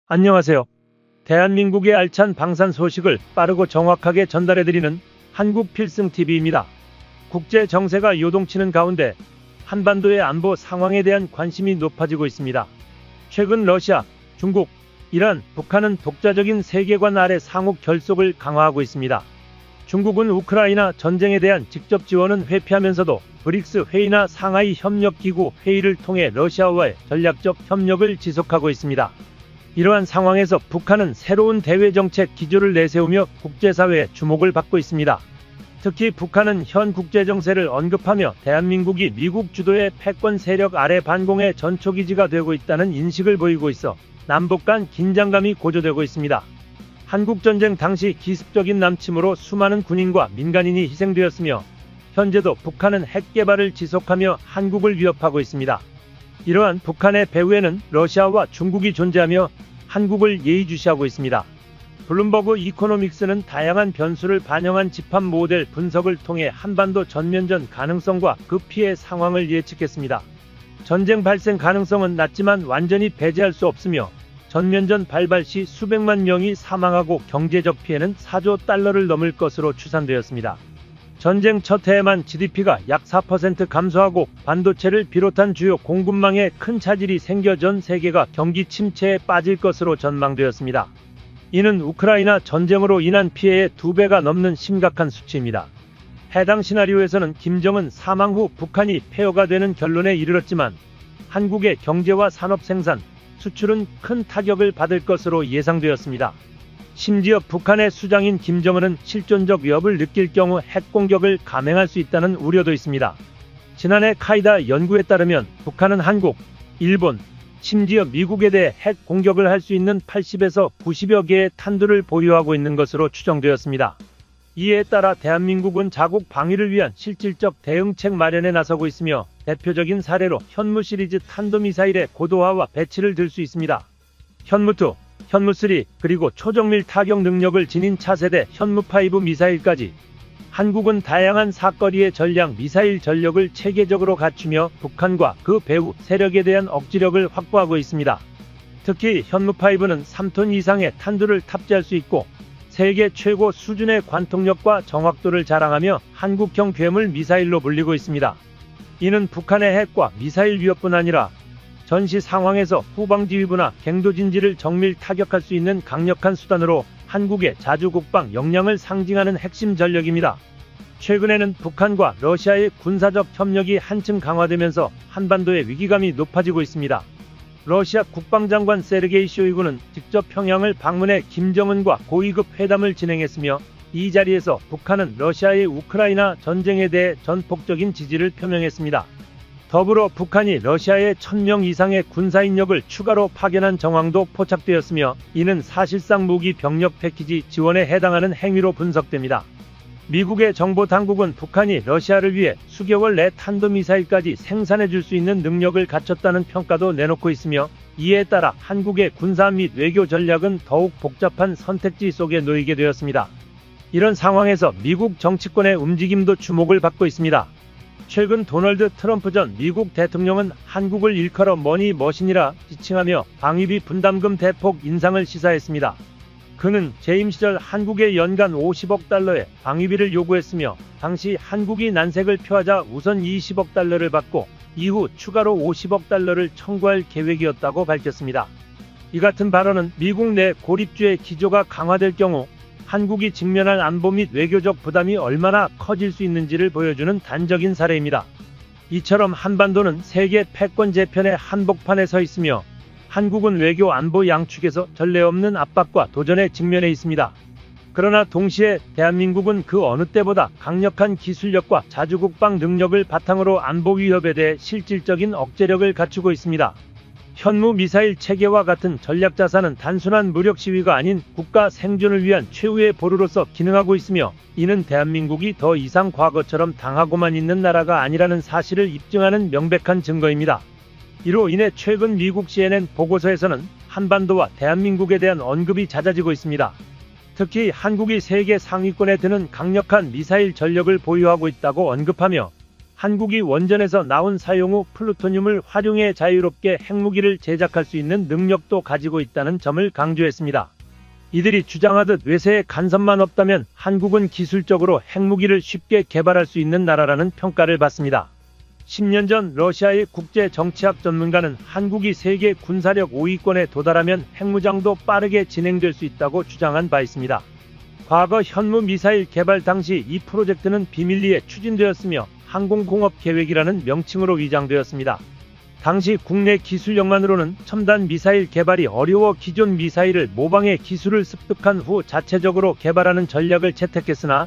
안녕하세요. 대한민국의 알찬 방산 소식을 빠르고 정확하게 전달해드리는 한국 필승TV입니다. 국제 정세가 요동치는 가운데 한반도의 안보 상황에 대한 관심이 높아지고 있습니다. 최근 러시아, 중국, 이란, 북한은 독자적인 세계관 아래 상호 결속을 강화하고 있습니다. 중국은 우크라이나 전쟁에 대한 직접 지원은 회피하면서도 브릭스 회의나 상하이 협력기구 회의를 통해 러시아와의 전략적 협력을 지속하고 있습니다. 이러한 상황에서 북한은 새로운 대외정책 기조를 내세우며 국제사회의 주목을 받고 있습니다. 특히 북한은 현 국제정세를 언급하며 대한민국이 미국 주도의 패권 세력 아래 반공의 전초기지가 되고 있다는 인식을 보이고 있어 남북 간 긴장감이 고조되고 있습니다. 한국전쟁 당시 기습적인 남침으로 수많은 군인과 민간인이 희생되었으며 현재도 북한은 핵 개발을 지속하며 한국을 위협하고 있습니다. 이러한 북한의 배후에는 러시아와 중국이 존재하며 한국을 예의주시하고 있습니다. 블룸버그 이코노믹스는 다양한 변수를 반영한 집합 모델 분석을 통해 한반도 전면전 가능성과 그 피해 상황을 예측했습니다. 전쟁 발생 가능성은 낮지만 완전히 배제할 수 없으며 전면전 발발 시 수백만 명이 사망하고 경제적 피해는 4조 달러를 넘을 것으로 추산되었습니다. 전쟁 첫 해에만 GDP가 약 4% 감소하고 반도체를 비롯한 주요 공급망에 큰 차질이 생겨 전 세계가 경기 침체에 빠질 것으로 전망되었습니다. 이는 우크라이나 전쟁으로 인한 피해의 2배가 넘는 심각한 수치입니다. 해당 시나리오에서는 김정은 사망 후 북한이 폐허가 되는 결론에 이르렀지만 한국의 경제와 산업 생산, 수출은 큰 타격을 받을 것으로 예상되었습니다. 심지어 북한의 수장인 김정은은 실존적 위협을 느낄 경우 핵 공격을 감행할 수 있다는 우려도 있습니다. 지난해 카이다 연구에 따르면 북한은 한국, 일본, 심지어 미국에 대해 핵 공격을 할 수 있는 80에서 90여 개의 탄두를 보유하고 있는 것으로 추정되었습니다. 이에 따라 대한민국은 자국 방위를 위한 실질적 대응책 마련에 나서고 있으며 대표적인 사례로 현무 시리즈 탄도미사일의 고도화와 배치를 들 수 있습니다. 현무2, 현무3, 그리고 초정밀 타격 능력을 지닌 차세대 현무5 미사일까지 한국은 다양한 사거리의 전략 미사일 전력을 체계적으로 갖추며 북한과 그 배후 세력에 대한 억지력을 확보하고 있습니다. 특히 현무5는 3톤 이상의 탄두를 탑재할 수 있고 세계 최고 수준의 관통력과 정확도를 자랑하며 한국형 괴물 미사일로 불리고 있습니다. 이는 북한의 핵과 미사일 위협뿐 아니라 전시 상황에서 후방지휘부나 갱도진지를 정밀 타격할 수 있는 강력한 수단으로 한국의 자주국방 역량을 상징하는 핵심 전력입니다. 최근에는 북한과 러시아의 군사적 협력이 한층 강화되면서 한반도의 위기감이 높아지고 있습니다. 러시아 국방장관 세르게이 쇼이구는 직접 평양을 방문해 김정은과 고위급 회담을 진행했으며 이 자리에서 북한은 러시아의 우크라이나 전쟁에 대해 전폭적인 지지를 표명했습니다. 더불어 북한이 러시아에 1000명 이상의 군사인력을 추가로 파견한 정황도 포착되었으며 이는 사실상 무기 병력 패키지 지원에 해당하는 행위로 분석됩니다. 미국의 정보당국은 북한이 러시아를 위해 수개월 내 탄도미사일까지 생산해 줄 수 있는 능력을 갖췄다는 평가도 내놓고 있으며 이에 따라 한국의 군사 및 외교 전략은 더욱 복잡한 선택지 속에 놓이게 되었습니다. 이런 상황에서 미국 정치권의 움직임도 주목을 받고 있습니다. 최근 도널드 트럼프 전 미국 대통령은 한국을 일컬어 머니 머신이라 지칭하며 방위비 분담금 대폭 인상을 시사했습니다. 그는 재임 시절 한국에 연간 50억 달러의 방위비를 요구했으며 당시 한국이 난색을 표하자 우선 20억 달러를 받고 이후 추가로 50억 달러를 청구할 계획이었다고 밝혔습니다. 이 같은 발언은 미국 내 고립주의 기조가 강화될 경우 한국이 직면할 안보 및 외교적 부담이 얼마나 커질 수 있는지를 보여주는 단적인 사례입니다. 이처럼 한반도는 세계 패권 재편의 한복판에 서 있으며 한국은 외교 안보 양축에서 전례 없는 압박과 도전에 직면해 있습니다. 그러나 동시에 대한민국은 그 어느 때보다 강력한 기술력과 자주국방 능력을 바탕으로 안보 위협에 대해 실질적인 억제력을 갖추고 있습니다. 현무 미사일 체계와 같은 전략자산은 단순한 무력 시위가 아닌 국가 생존을 위한 최후의 보루로서 기능하고 있으며 이는 대한민국이 더 이상 과거처럼 당하고만 있는 나라가 아니라는 사실을 입증하는 명백한 증거입니다. 이로 인해 최근 미국 CNN 보고서에서는 한반도와 대한민국에 대한 언급이 잦아지고 있습니다. 특히 한국이 세계 상위권에 드는 강력한 미사일 전력을 보유하고 있다고 언급하며 한국이 원전에서 나온 사용 후 플루토늄을 활용해 자유롭게 핵무기를 제작할 수 있는 능력도 가지고 있다는 점을 강조했습니다. 이들이 주장하듯 외세의 간섭만 없다면 한국은 기술적으로 핵무기를 쉽게 개발할 수 있는 나라라는 평가를 받습니다. 10년 전 러시아의 국제정치학 전문가는 한국이 세계 군사력 5위권에 도달하면 핵무장도 빠르게 진행될 수 있다고 주장한 바 있습니다. 과거 현무 미사일 개발 당시 이 프로젝트는 비밀리에 추진되었으며 항공공업 계획이라는 명칭으로 위장되었습니다. 당시 국내 기술력만으로는 첨단 미사일 개발이 어려워 기존 미사일을 모방해 기술을 습득한 후 자체적으로 개발하는 전략을 채택했으나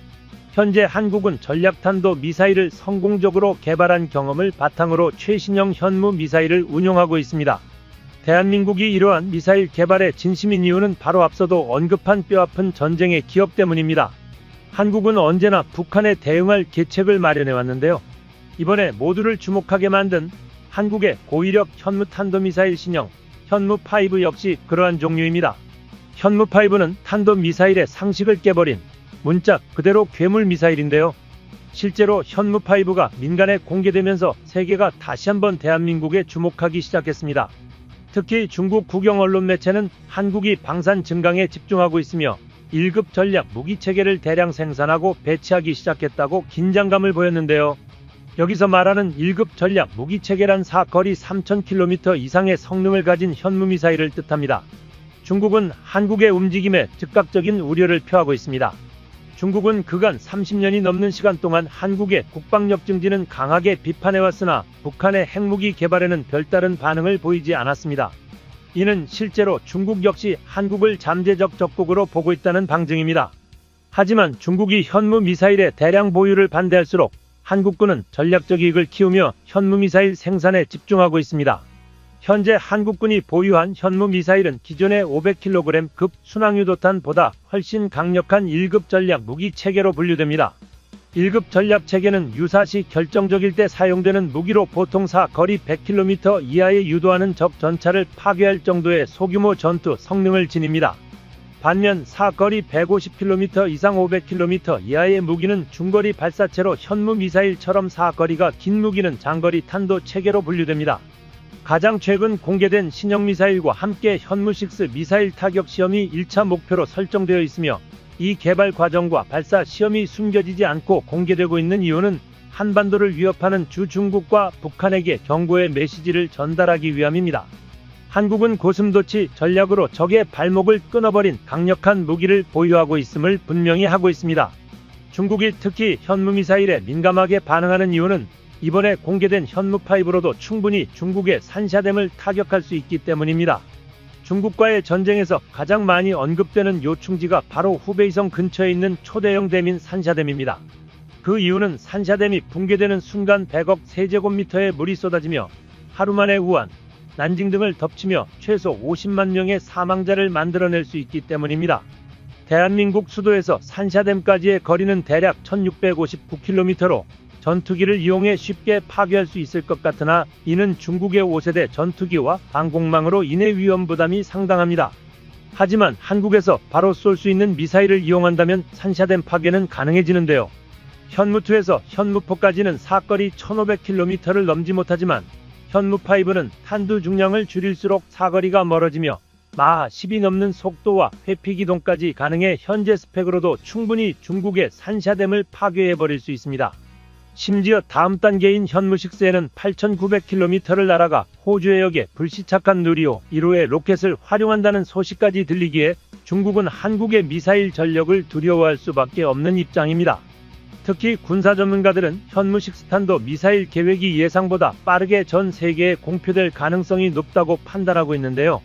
현재 한국은 전략탄도 미사일을 성공적으로 개발한 경험을 바탕으로 최신형 현무 미사일을 운용하고 있습니다. 대한민국이 이러한 미사일 개발에 진심인 이유는 바로 앞서도 언급한 뼈아픈 전쟁의 기업 때문입니다. 한국은 언제나 북한에 대응할 계책을 마련해왔는데요. 이번에 모두를 주목하게 만든 한국의 고위력 현무 탄도미사일 신형 현무5 역시 그러한 종류입니다. 현무5는 탄도미사일의 상식을 깨버린 문짝 그대로 괴물 미사일인데요. 실제로 현무5가 민간에 공개되면서 세계가 다시 한번 대한민국에 주목하기 시작했습니다. 특히 중국 국영 언론 매체는 한국이 방산 증강에 집중하고 있으며 1급 전략 무기체계를 대량 생산하고 배치하기 시작했다고 긴장감을 보였는데요. 여기서 말하는 1급 전략 무기체계란 사거리 3000km 이상의 성능을 가진 현무미사일을 뜻합니다. 중국은 한국의 움직임에 즉각적인 우려를 표하고 있습니다. 중국은 그간 30년이 넘는 시간 동안 한국의 국방력 증진은 강하게 비판해왔으나 북한의 핵무기 개발에는 별다른 반응을 보이지 않았습니다. 이는 실제로 중국 역시 한국을 잠재적 적국으로 보고 있다는 방증입니다. 하지만 중국이 현무 미사일의 대량 보유를 반대할수록 한국군은 전략적 이익을 키우며 현무 미사일 생산에 집중하고 있습니다. 현재 한국군이 보유한 현무 미사일은 기존의 500kg급 순항유도탄보다 훨씬 강력한 1급 전략 무기 체계로 분류됩니다. 1급 전략 체계는 유사시 결정적일 때 사용되는 무기로 보통 사거리 100km 이하에 유도하는 적 전차를 파괴할 정도의 소규모 전투 성능을 지닙니다. 반면 사거리 150km 이상 500km 이하의 무기는 중거리 발사체로 현무 미사일처럼 사거리가 긴 무기는 장거리 탄도 체계로 분류됩니다. 가장 최근 공개된 신형 미사일과 함께 현무6 미사일 타격 시험이 1차 목표로 설정되어 있으며 이 개발 과정과 발사 시험이 숨겨지지 않고 공개되고 있는 이유는 한반도를 위협하는 주 중국과 북한에게 경고의 메시지를 전달하기 위함입니다. 한국은 고슴도치 전략으로 적의 발목을 끊어버린 강력한 무기를 보유하고 있음을 분명히 하고 있습니다. 중국이 특히 현무미사일에 민감하게 반응하는 이유는 이번에 공개된 현무5로도 충분히 중국의 산샤댐을 타격할 수 있기 때문입니다. 중국과의 전쟁에서 가장 많이 언급되는 요충지가 바로 후베이성 근처에 있는 초대형 댐인 산샤댐입니다. 그 이유는 산샤댐이 붕괴되는 순간 100억 세제곱미터의 물이 쏟아지며 하루 만에 우한, 난징 등을 덮치며 최소 50만 명의 사망자를 만들어낼 수 있기 때문입니다. 대한민국 수도에서 산샤댐까지의 거리는 대략 1659km로 전투기를 이용해 쉽게 파괴할 수 있을 것 같으나 이는 중국의 5세대 전투기와 방공망으로 인해 위험 부담이 상당합니다. 하지만 한국에서 바로 쏠 수 있는 미사일을 이용한다면 산샤댐 파괴는 가능해지는데요. 현무2에서 현무4까지는 사거리 1500km를 넘지 못하지만 현무5는 탄두 중량을 줄일수록 사거리가 멀어지며 마하 10이 넘는 속도와 회피기동까지 가능해 현재 스펙으로도 충분히 중국의 산샤댐을 파괴해버릴 수 있습니다. 심지어 다음 단계인 현무6에는 8900km를 날아가 호주 해역에 불시착한 누리호 1호의 로켓을 활용한다는 소식까지 들리기에 중국은 한국의 미사일 전력을 두려워할 수밖에 없는 입장입니다. 특히 군사 전문가들은 현무6탄도 미사일 계획이 예상보다 빠르게 전 세계에 공표될 가능성이 높다고 판단하고 있는데요.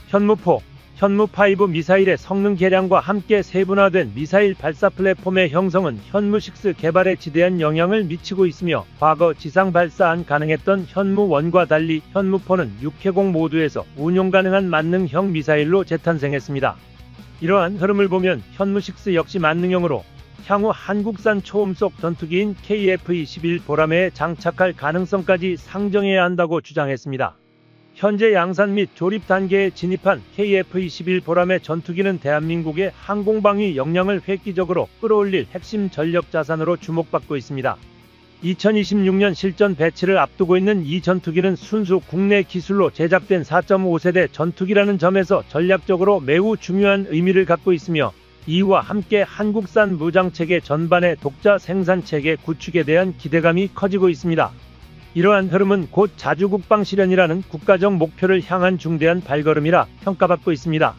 현무4, 현무5 미사일의 성능 개량과 함께 세분화된 미사일 발사 플랫폼의 형성은 현무6 개발에 지대한 영향을 미치고 있으며 과거 지상 발사안 가능했던 현무1과 달리 현무4는 육해공 모두에서 운용 가능한 만능형 미사일로 재탄생했습니다. 이러한 흐름을 보면 현무6 역시 만능형으로 향후 한국산 초음속 전투기인 KF-21 보라매에 장착할 가능성까지 상정해야 한다고 주장했습니다. 현재 양산 및 조립 단계에 진입한 KF-21 보라매 전투기는 대한민국의 항공방위 역량을 획기적으로 끌어올릴 핵심 전력 자산으로 주목받고 있습니다. 2026년 실전 배치를 앞두고 있는 이 전투기는 순수 국내 기술로 제작된 4.5세대 전투기라는 점에서 전략적으로 매우 중요한 의미를 갖고 있으며, 이와 함께 한국산 무장체계 전반의 독자 생산체계 구축에 대한 기대감이 커지고 있습니다. 이러한 흐름은 곧 자주국방 실현이라는 국가적 목표를 향한 중대한 발걸음이라 평가받고 있습니다.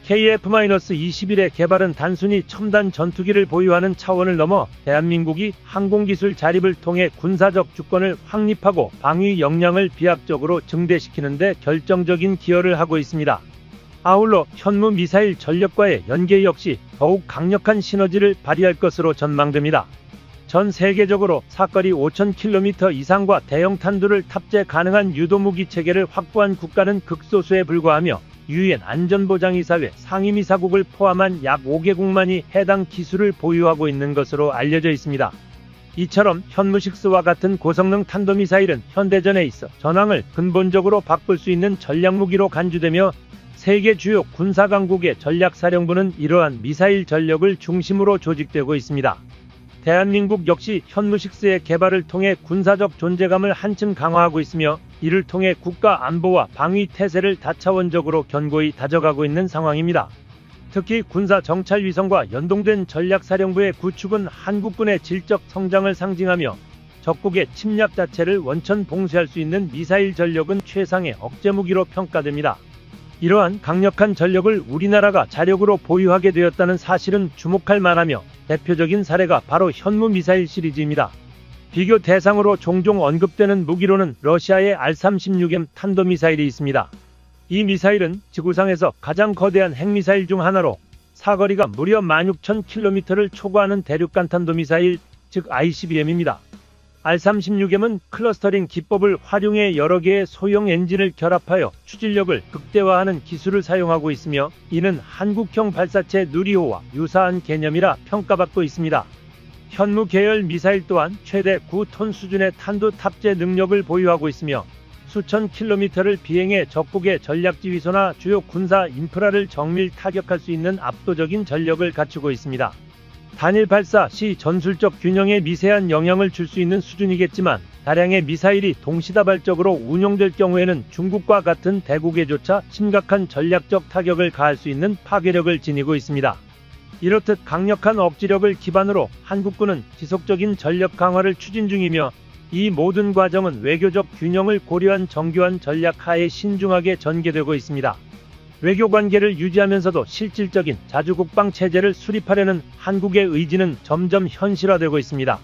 KF-21의 개발은 단순히 첨단 전투기를 보유하는 차원을 넘어 대한민국이 항공기술 자립을 통해 군사적 주권을 확립하고 방위 역량을 비약적으로 증대시키는 데 결정적인 기여를 하고 있습니다. 아울러 현무 미사일 전력과의 연계 역시 더욱 강력한 시너지를 발휘할 것으로 전망됩니다. 전 세계적으로 사거리 5,000km 이상과 대형 탄두를 탑재 가능한 유도무기 체계를 확보한 국가는 극소수에 불과하며, 유엔 안전보장이사회 상임이사국을 포함한 약 5개국만이 해당 기술을 보유하고 있는 것으로 알려져 있습니다. 이처럼 현무6와 같은 고성능 탄도미사일은 현대전에 있어 전황을 근본적으로 바꿀 수 있는 전략무기로 간주되며, 세계 주요 군사강국의 전략사령부는 이러한 미사일 전력을 중심으로 조직되고 있습니다. 대한민국 역시 현무6의 개발을 통해 군사적 존재감을 한층 강화하고 있으며, 이를 통해 국가 안보와 방위 태세를 다차원적으로 견고히 다져가고 있는 상황입니다. 특히 군사 정찰 위성과 연동된 전략사령부의 구축은 한국군의 질적 성장을 상징하며, 적국의 침략 자체를 원천 봉쇄할 수 있는 미사일 전력은 최상의 억제무기로 평가됩니다. 이러한 강력한 전력을 우리나라가 자력으로 보유하게 되었다는 사실은 주목할 만하며, 대표적인 사례가 바로 현무 미사일 시리즈입니다. 비교 대상으로 종종 언급되는 무기로는 러시아의 R-36M 탄도미사일이 있습니다. 이 미사일은 지구상에서 가장 거대한 핵미사일 중 하나로, 사거리가 무려 16,000km를 초과하는 대륙간 탄도미사일, 즉 ICBM입니다. R-36M은 클러스터링 기법을 활용해 여러 개의 소형 엔진을 결합하여 추진력을 극대화하는 기술을 사용하고 있으며, 이는 한국형 발사체 누리호와 유사한 개념이라 평가받고 있습니다. 현무 계열 미사일 또한 최대 9톤 수준의 탄두 탑재 능력을 보유하고 있으며, 수천 킬로미터를 비행해 적국의 전략지휘소나 주요 군사 인프라를 정밀 타격할 수 있는 압도적인 전력을 갖추고 있습니다. 단일 발사 시 전술적 균형에 미세한 영향을 줄 수 있는 수준이겠지만, 다량의 미사일이 동시다발적으로 운용될 경우에는 중국과 같은 대국에조차 심각한 전략적 타격을 가할 수 있는 파괴력을 지니고 있습니다. 이렇듯 강력한 억지력을 기반으로 한국군은 지속적인 전력 강화를 추진 중이며, 이 모든 과정은 외교적 균형을 고려한 정교한 전략 하에 신중하게 전개되고 있습니다. 외교관계를 유지하면서도 실질적인 자주국방 체제를 수립하려는 한국의 의지는 점점 현실화되고 있습니다.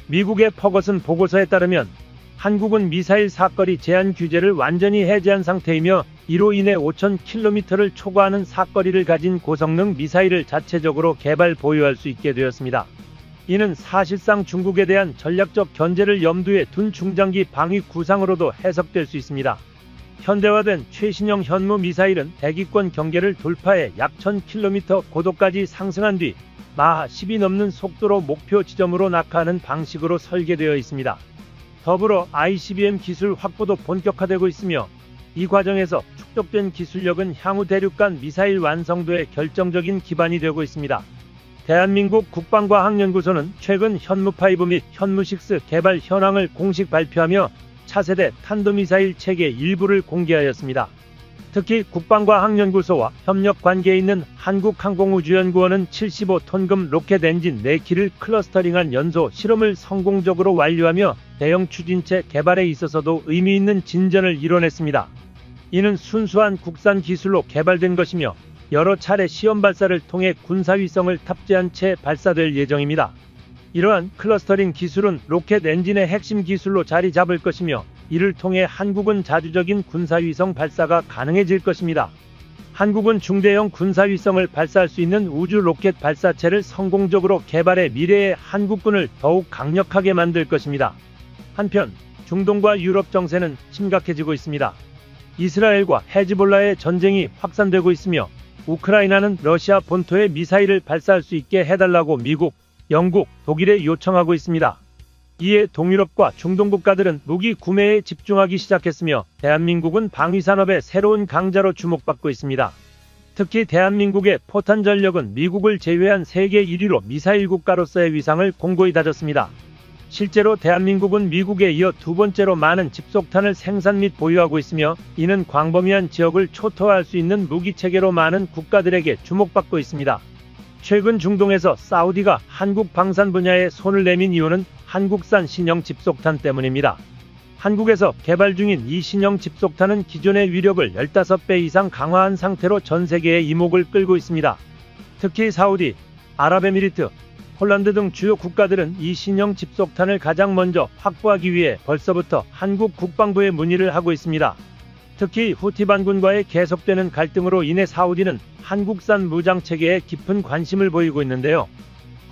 미국의 퍼거슨 보고서에 따르면 한국은 미사일 사거리 제한 규제를 완전히 해제한 상태이며, 이로 인해 5,000km를 초과하는 사거리를 가진 고성능 미사일을 자체적으로 개발 보유할 수 있게 되었습니다. 이는 사실상 중국에 대한 전략적 견제를 염두에 둔 중장기 방위 구상으로도 해석될 수 있습니다. 현대화된 최신형 현무 미사일은 대기권 경계를 돌파해 약 1,000km 고도까지 상승한 뒤 마하 10이 넘는 속도로 목표 지점으로 낙하하는 방식으로 설계되어 있습니다. 더불어 ICBM 기술 확보도 본격화되고 있으며, 이 과정에서 축적된 기술력은 향후 대륙간 미사일 완성도의 결정적인 기반이 되고 있습니다. 대한민국 국방과학연구소는 최근 현무5 및 현무6 개발 현황을 공식 발표하며 차세대 탄도미사일 체계 일부를 공개하였습니다. 특히 국방과학연구소와 협력 관계에 있는 한국항공우주연구원은 75톤급 로켓 엔진 4기를 클러스터링한 연소 실험을 성공적으로 완료하며 대형 추진체 개발에 있어서도 의미 있는 진전을 이뤄냈습니다. 이는 순수한 국산 기술로 개발된 것이며, 여러 차례 시험 발사를 통해 군사위성을 탑재한 채 발사될 예정입니다. 이러한 클러스터링 기술은 로켓 엔진의 핵심 기술로 자리 잡을 것이며, 이를 통해 한국은 자주적인 군사위성 발사가 가능해질 것입니다. 한국은 중대형 군사위성을 발사할 수 있는 우주 로켓 발사체를 성공적으로 개발해 미래의 한국군을 더욱 강력하게 만들 것입니다. 한편 중동과 유럽 정세는 심각해지고 있습니다. 이스라엘과 헤즈볼라의 전쟁이 확산되고 있으며, 우크라이나는 러시아 본토에 미사일을 발사할 수 있게 해달라고 미국, 영국, 독일에 요청하고 있습니다. 이에 동유럽과 중동 국가들은 무기 구매에 집중하기 시작했으며, 대한민국은 방위산업의 새로운 강자로 주목받고 있습니다. 특히 대한민국의 포탄 전력은 미국을 제외한 세계 1위로 미사일 국가로서의 위상을 공고히 다졌습니다. 실제로 대한민국은 미국에 이어 두 번째로 많은 집속탄을 생산 및 보유하고 있으며 이는 광범위한 지역을 초토화할 수 있는 무기체계로 많은 국가들에게 주목받고 있습니다. 최근 중동에서 사우디가 한국 방산 분야에 손을 내민 이유는 한국산 신형 집속탄 때문입니다. 한국에서 개발 중인 이 신형 집속탄은 기존의 위력을 15배 이상 강화한 상태로 전 세계의 이목을 끌고 있습니다. 특히 사우디, 아랍에미리트, 폴란드 등 주요 국가들은 이 신형 집속탄을 가장 먼저 확보하기 위해 벌써부터 한국 국방부에 문의를 하고 있습니다. 특히 후티 반군과의 계속되는 갈등으로 인해 사우디는 한국산 무장체계에 깊은 관심을 보이고 있는데요.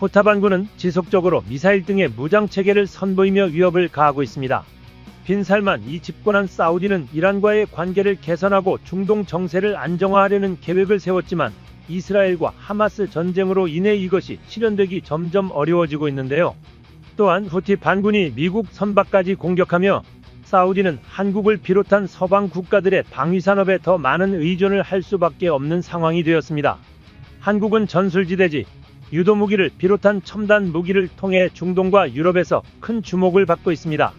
후타 반군은 지속적으로 미사일 등의 무장체계를 선보이며 위협을 가하고 있습니다. 빈살만 이 집권한 사우디는 이란과의 관계를 개선하고 중동 정세를 안정화하려는 계획을 세웠지만 이스라엘과 하마스 전쟁으로 인해 이것이 실현되기 점점 어려워지고 있는데요. 또한 후티 반군이 미국 선박까지 공격하며 사우디는 한국을 비롯한 서방 국가들의 방위산업에 더 많은 의존을 할 수밖에 없는 상황이 되었습니다. 한국은 전술지대지, 유도무기를 비롯한 첨단 무기를 통해 중동과 유럽에서 큰 주목을 받고 있습니다.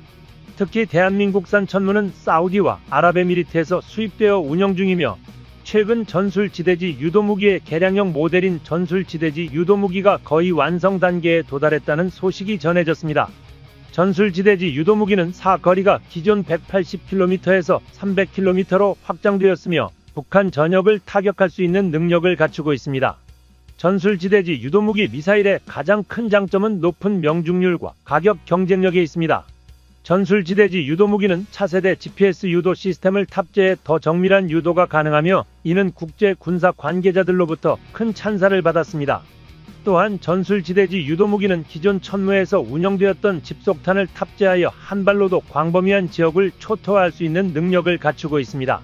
특히 대한민국산 천무는 사우디와 아랍에미리트에서 수입되어 운영 중이며 최근 전술지대지 유도무기의 개량형 모델인 전술지대지 유도무기가 거의 완성 단계에 도달했다는 소식이 전해졌습니다. 전술지대지 유도무기는 사거리가 기존 180km에서 300km로 확장되었으며 북한 전역을 타격할 수 있는 능력을 갖추고 있습니다. 전술지대지 유도무기 미사일의 가장 큰 장점은 높은 명중률과 가격 경쟁력에 있습니다. 전술지대지 유도무기는 차세대 GPS 유도 시스템을 탑재해 더 정밀한 유도가 가능하며 이는 국제 군사 관계자들로부터 큰 찬사를 받았습니다. 또한 전술지대지 유도무기는 기존 천무에서 운영되었던 집속탄을 탑재하여 한 발로도 광범위한 지역을 초토화할 수 있는 능력을 갖추고 있습니다.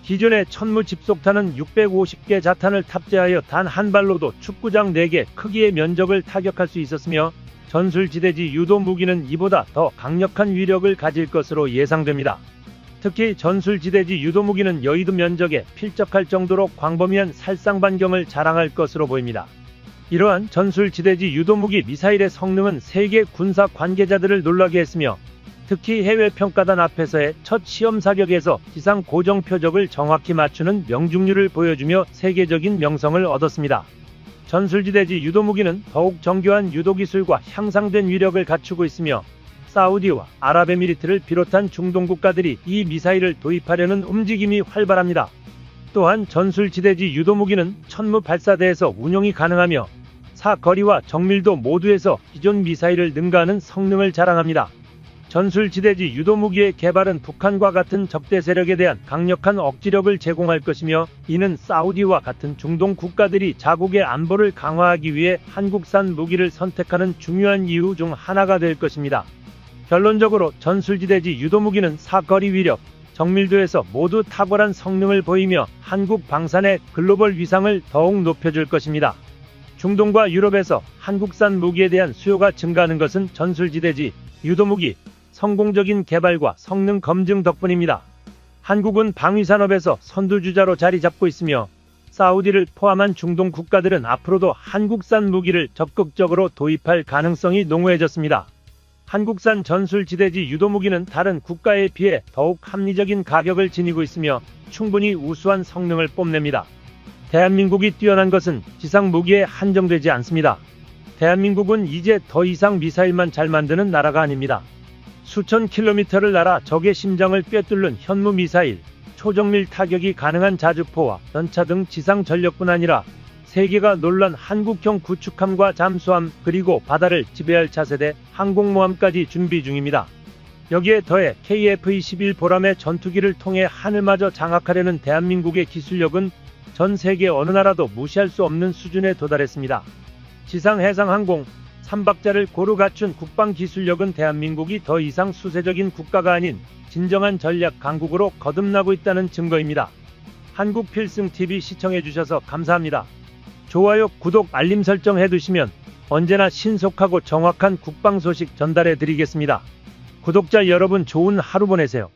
기존의 천무 집속탄은 650개 자탄을 탑재하여 단 한 발로도 축구장 4개 크기의 면적을 타격할 수 있었으며 전술지대지 유도무기는 이보다 더 강력한 위력을 가질 것으로 예상됩니다. 특히 전술지대지 유도무기는 여의도 면적에 필적할 정도로 광범위한 살상 반경을 자랑할 것으로 보입니다. 이러한 전술지대지 유도무기 미사일의 성능은 세계 군사 관계자들을 놀라게 했으며 특히 해외 평가단 앞에서의 첫 시험 사격에서 지상 고정 표적을 정확히 맞추는 명중률을 보여주며 세계적인 명성을 얻었습니다. 전술지대지 유도무기는 더욱 정교한 유도기술과 향상된 위력을 갖추고 있으며 사우디와 아랍에미리트를 비롯한 중동 국가들이 이 미사일을 도입하려는 움직임이 활발합니다. 또한 전술지대지 유도무기는 천무 발사대에서 운용이 가능하며 사거리와 정밀도 모두에서 기존 미사일을 능가하는 성능을 자랑합니다. 전술지대지 유도무기의 개발은 북한과 같은 적대 세력에 대한 강력한 억지력을 제공할 것이며 이는 사우디와 같은 중동 국가들이 자국의 안보를 강화하기 위해 한국산 무기를 선택하는 중요한 이유 중 하나가 될 것입니다. 결론적으로 전술지대지 유도무기는 사거리 위력, 정밀도에서 모두 탁월한 성능을 보이며 한국 방산의 글로벌 위상을 더욱 높여줄 것입니다. 중동과 유럽에서 한국산 무기에 대한 수요가 증가하는 것은 전술지대지 유도무기 성공적인 개발과 성능 검증 덕분입니다. 한국은 방위산업에서 선두주자로 자리 잡고 있으며 사우디를 포함한 중동 국가들은 앞으로도 한국산 무기를 적극적으로 도입할 가능성이 농후해졌습니다. 한국산 전술지대지 유도무기는 다른 국가에 비해 더욱 합리적인 가격을 지니고 있으며 충분히 우수한 성능을 뽐냅니다. 대한민국이 뛰어난 것은 지상 무기에 한정되지 않습니다. 대한민국은 이제 더 이상 미사일만 잘 만드는 나라가 아닙니다. 수천 킬로미터를 날아 적의 심장을 꿰뚫는 현무 미사일, 초정밀 타격이 가능한 자주포와 전차 등 지상 전력뿐 아니라 세계가 놀란 한국형 구축함과 잠수함 그리고 바다를 지배할 차세대 항공모함까지 준비 중입니다. 여기에 더해 KF-21 보람의 전투기를 통해 하늘마저 장악하려는 대한민국의 기술력은 전 세계 어느 나라도 무시할 수 없는 수준에 도달했습니다. 지상 해상 항공, 삼박자를 고루 갖춘 국방 기술력은 대한민국이 더 이상 수세적인 국가가 아닌 진정한 전략 강국으로 거듭나고 있다는 증거입니다. 한국필승TV 시청해주셔서 감사합니다. 좋아요, 구독, 알림 설정 해두시면 언제나 신속하고 정확한 국방 소식 전달해드리겠습니다. 구독자 여러분 좋은 하루 보내세요.